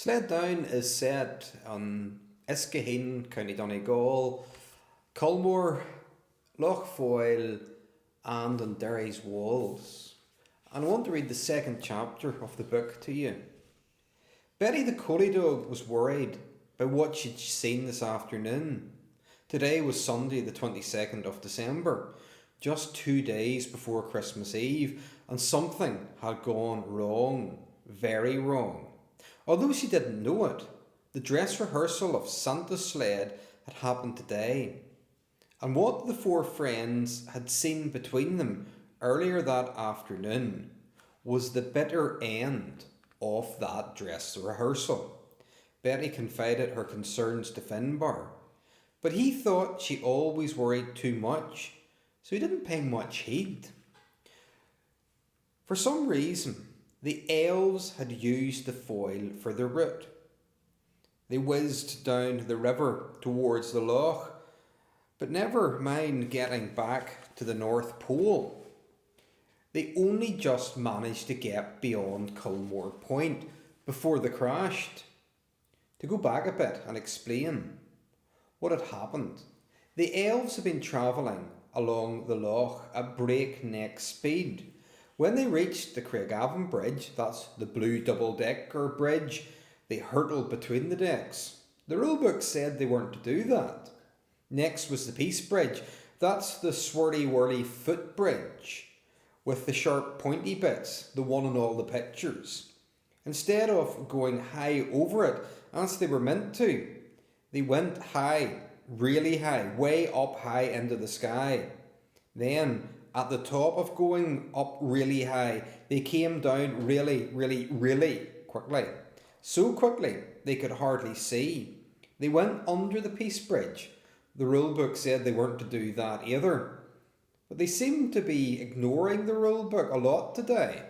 Sled Down is set on Inishowen, County Donegal, Culmore, River Foyle, and on Derry's walls. And I want to read the second chapter of the book to you. Betty the collie dog was worried by what she'd seen this afternoon. Today was Sunday the 22nd of December, just 2 days before Christmas Eve, and something had gone wrong, very wrong. Although she didn't know it, the dress rehearsal of Santa's sled had happened today. And what the four friends had seen between them earlier that afternoon was the bitter end of that dress rehearsal. Betty confided her concerns to Finbar, but he thought she always worried too much, so he didn't pay much heed. For some reason, the elves had used the foil for their route. They whizzed down the river towards the loch, but never mind getting back to the North Pole. They only just managed to get beyond Culmore Point before they crashed. To go back a bit and explain what had happened, the elves had been travelling along the loch at breakneck speed. When they reached the Craigavon Bridge, that's the blue double-decker bridge, they hurtled between the decks. The rulebook said they weren't to do that. Next was the Peace Bridge. That's the swirly-whirly footbridge with the sharp pointy bits, the one in all the pictures. Instead of going high over it, as they were meant to, they went high, really high, way up high into the sky. Then, at the top of going up really high, they came down really, really, really quickly. So quickly, they could hardly see. They went under the Peace Bridge. The rulebook said they weren't to do that either. But they seemed to be ignoring the rulebook a lot today.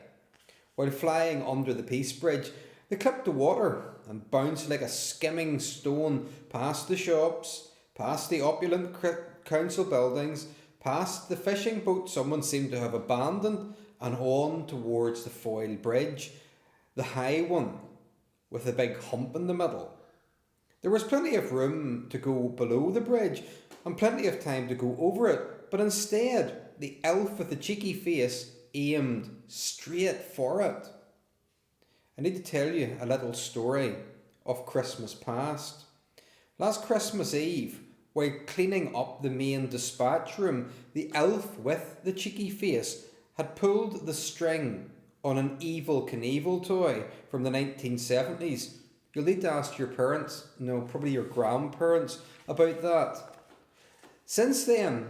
While flying under the Peace Bridge, they clipped the water and bounced like a skimming stone past the shops, past the opulent council buildings, past the fishing boat someone seemed to have abandoned, and on towards the Foyle Bridge, the high one with a big hump in the middle. There was plenty of room to go below the bridge and plenty of time to go over it, but instead the elf with the cheeky face aimed straight for it. I need to tell you a little story of Christmas past. Last Christmas Eve, while cleaning up the main dispatch room, the elf with the cheeky face had pulled the string on an Evel Knievel toy from the 1970s. You'll need to ask your parents, no, probably your grandparents, about that. Since then,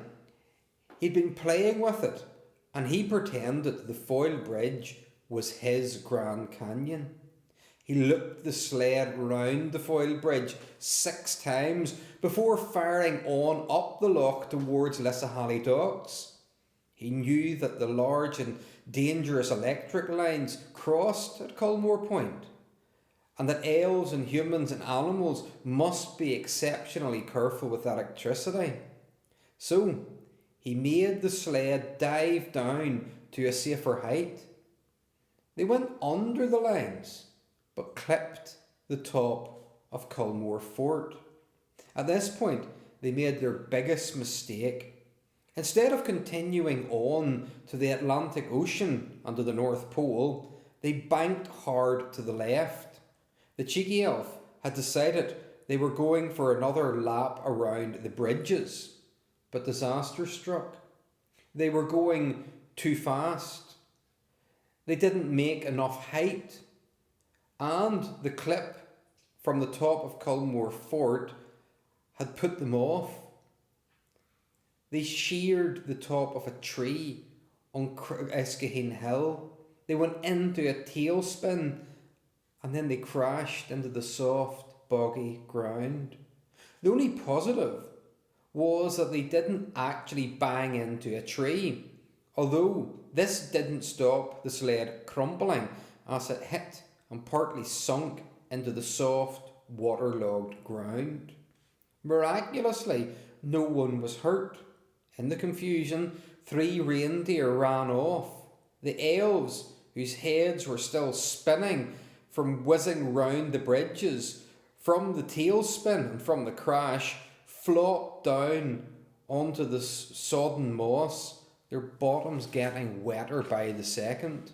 he'd been playing with it, and he pretended the Foyle Bridge was his Grand Canyon. He looped the sled round the Foyle Bridge 6 times before firing on up the loch towards Lissahallie Docks. He knew that the large and dangerous electric lines crossed at Culmore Point, and that elves and humans and animals must be exceptionally careful with electricity. So he made the sled dive down to a safer height. They went under the lines, but clipped the top of Culmore Fort. At this point, they made their biggest mistake. Instead of continuing on to the Atlantic Ocean and to the North Pole, they banked hard to the left. The cheeky elf had decided they were going for another lap around the bridges, but disaster struck. They were going too fast. They didn't make enough height, and the clip from the top of Culmore Fort had put them off. They sheared the top of a tree on Inishowen Hill. They went into a tailspin, and then they crashed into the soft, boggy ground. The only positive was that they didn't actually bang into a tree, although this didn't stop the sled crumbling as it hit and partly sunk into the soft, waterlogged ground. Miraculously, no one was hurt. In the confusion, 3 reindeer ran off. The elves, whose heads were still spinning, from whizzing round the bridges, from the tailspin and from the crash, flopped down onto the sodden moss, their bottoms getting wetter by the second.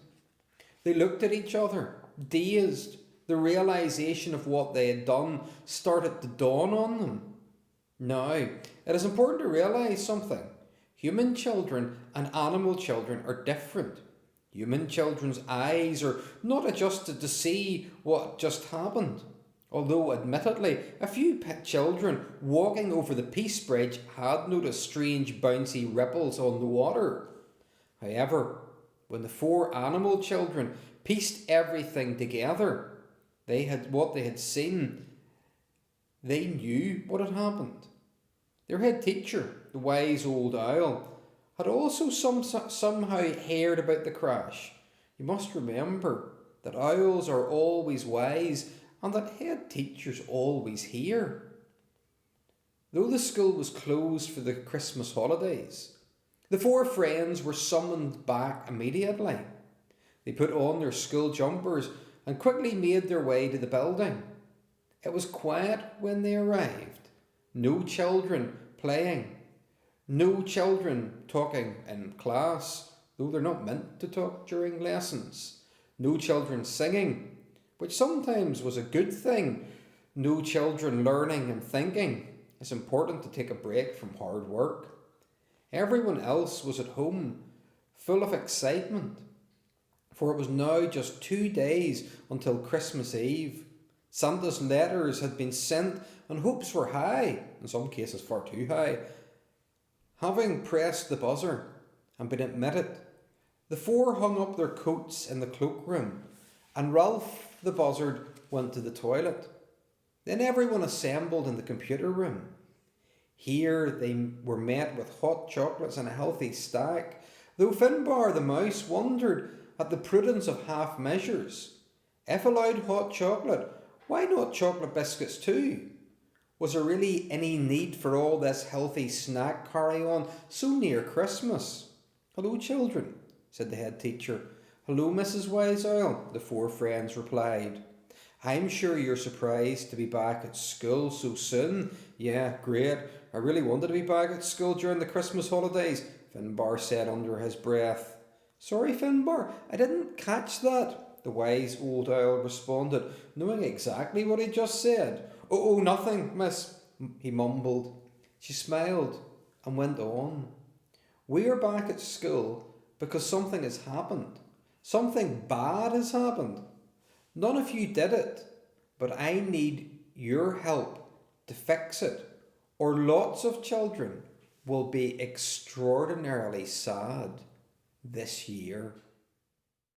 They looked at each other, dazed. The realisation of what they had done started to dawn on them. Now, it is important to realise something. Human children and animal children are different. Human children's eyes are not adjusted to see what just happened. Although, admittedly, a few children walking over the Peace Bridge had noticed strange bouncy ripples on the water. However, when the 4 animal children pieced everything together, what they had seen, they knew what had happened. Their head teacher, the wise old owl, had also somehow heard about the crash. You must remember that owls are always wise and that head teachers always hear. Though the school was closed for the Christmas holidays, the 4 friends were summoned back immediately. They put on their school jumpers and quickly made their way to the building. It was quiet when they arrived. No children playing. No children talking in class, though they're not meant to talk during lessons. No children singing, which sometimes was a good thing. No children learning and thinking. It's important to take a break from hard work. Everyone else was at home, full of excitement, for it was now just 2 days until Christmas Eve. Santa's letters had been sent and hopes were high, in some cases far too high. Having pressed the buzzer and been admitted, the 4 hung up their coats in the cloakroom, and Ralph the buzzard went to the toilet. Then everyone assembled in the computer room. Here they were met with hot chocolates and a healthy stack, though Finbar the mouse wondered at the prudence of half measures. If allowed hot chocolate, why not chocolate biscuits too? Was there really any need for all this healthy snack carry-on so near Christmas? "Hello, children," said the head teacher. "Hello, Mrs. Wise Owl," the 4 friends replied. "I'm sure you're surprised to be back at school so soon." "Yeah, great. I really wanted to be back at school during the Christmas holidays," Finbar said under his breath. "Sorry, Finbar, I didn't catch that," the wise old owl responded, knowing exactly what he'd just said. Oh, nothing, miss," he mumbled. She smiled and went on. "We are back at school because something has happened. Something bad has happened. None of you did it, but I need your help to fix it, or lots of children will be extraordinarily sad this year."